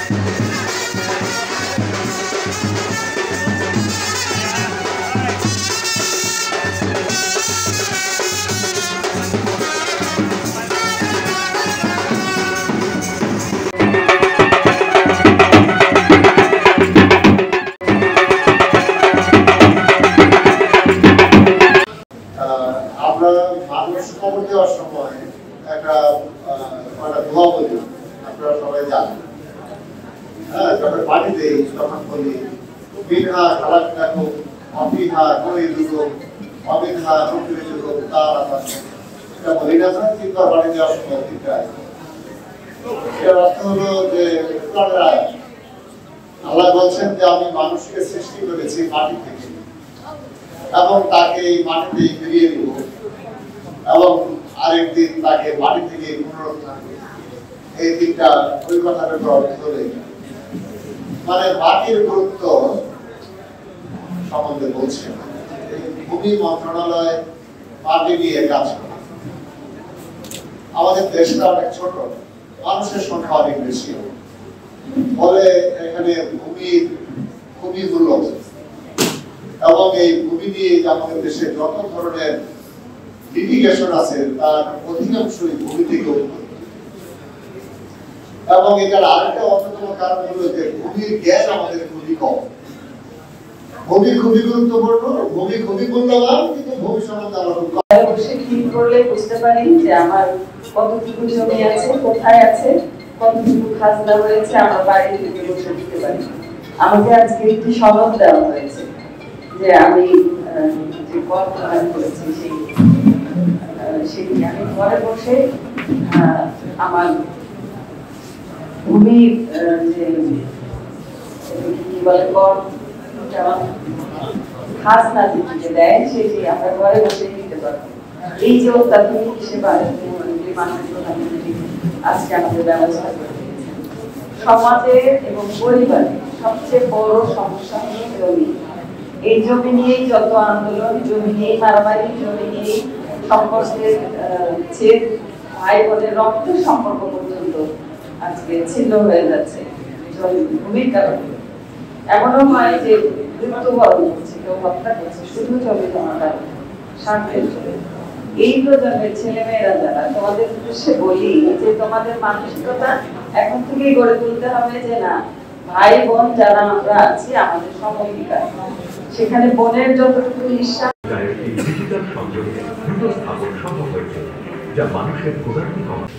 আমরা মানুষ খবর দেওয়ার সময় একটা দোয়া বলি, আপনারা সবাই জানেন। হ্যাঁ, যখন পানি দেই তখন বলি বিনহা খালাকনাকুম অফিহা নুইদুকুম অমিনহা নুখরিজুকুম তারাতান। এটা বলি না তিনবার পানি দেওয়ার সময় তিনটা। এর অর্থ হলো যে কোরআনের আয়াত, আল্লাহ বলছেন যে আমি মানুষকে সৃষ্টি করেছি মাটি থেকে এবং তাকে এই মাটিতে ফিরিয়ে দিব এবং আরেকদিন তাকে মাটি থেকে পুনরুত্থান করব। এই তিনটা ওই কথার উপর অর্থ হলে মানে মাটির গুরুত্ব সম্বন্ধে বলছেন। ভূমি মন্ত্রণালয় মাটি নিয়ে কাজ করে। আমাদের দেশটা অনেক ছোট, মানুষের সংখ্যা অনেক বেশি, ফলে এখানে ভূমির খুবই মূল্য এবং এই ভূমি নিয়ে আমাদের দেশে যত ধরনের লিটিগেশন আছে তার অধিকাংশই ভূমি থেকে উৎপত্তি। এবং এটার আরেকটা অন্যতম কারণ হলো যে ভূমির জ্ঞান আমাদের খুবই কম। ভূমি খুবই গুরুত্বপূর্ণ, ভূমি খুবই মূল্যবান, কিন্তু ভূমি সম্বন্ধে আমরা খুব ঠিক করলে বুঝতে পারি যে আমার কতটুকু জমি আছে, কোথায় আছে, কতটুকু খাজনা হয়েছে, আমার বাড়ি থেকে বসে দিতে পারি। আমাকে আজকে একটি সনদ দেওয়া হয়েছে যে আমি যে কর প্রদান করেছি সেটি আমি ঘরে বসে আমার ভূমি যে কি বলে কর খাজনা দিতে দেয় সেটি আমরা ঘরে বসে দিতে পারবো। এই যে অত্যাধুনিক সেবা আজকে আমাদের ব্যবস্থা করে দিয়েছে। সমাজের এবং পরিবারের সবচেয়ে বড় সমস্যা হলো জমি। এই জমি নিয়েই যত আন্দোলন, জমি নিয়েই মারামারি, জমি নিয়েই সম্পর্কের ছেদ, ভাই বোনের রক্তের সম্পর্ক পর্যন্ত আজকে ছিন্ন হয়ে যাচ্ছে ভূমির কারণে। এমনও হয় যে মৃত্যুবরণ করছে, কেউ হত্যা করছে শুধু জমি জমার কারণে, স্বার্থের জন্য। এই প্রজন্মের ছেলে মেয়েরা যারা, তোমাদের উদ্দেশ্যে বলি যে তোমাদের মানসিকতা এখন থেকেই গড়ে তুলতে হবে যে না, ভাই বোন যারা আমরা আছি আমাদের সমধিকার, সেখানে বোনের যতটুকু নিঃশ্বাস ডিজিটাল সংযোগে দ্রুত স্থাপন সম্ভব হয়েছে, যা মানুষের ভোগান্তি কমায়।